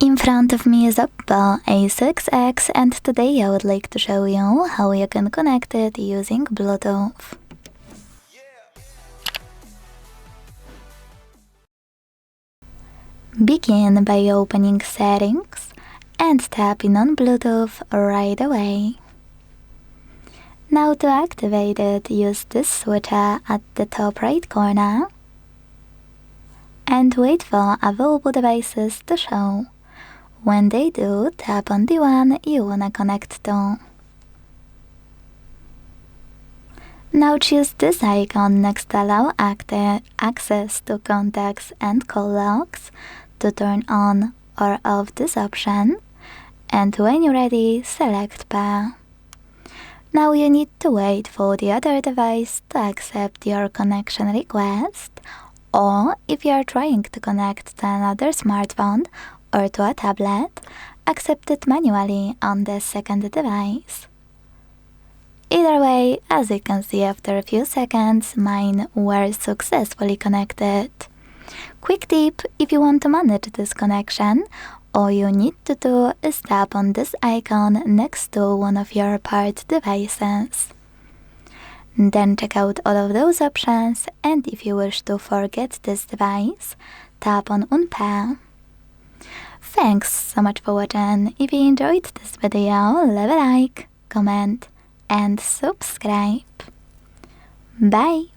In front of me is OPPO A6x, and today I would like to show you how you can connect it using Bluetooth. Begin by opening Settings and tapping on Bluetooth right away. Now to activate it, use this switcher at the top right corner and wait for available devices to show. When they do, tap on the one you wanna connect to. Now choose this icon next to allow access to contacts and call logs to turn on or off this option, and when you're ready, select pair. Now you need to wait for the other device to accept your connection request, or if you are trying to connect to another smartphone or to a tablet, accept it manually on the second device. Either way, as you can see after a few seconds, mine were successfully connected. Quick tip: if you want to manage this connection, all you need to do is tap on this icon next to one of your paired devices. Then check out all of those options, and if you wish to forget this device, tap on unpair. Thanks so much for watching. If you enjoyed this video, leave a like, comment and subscribe. Bye!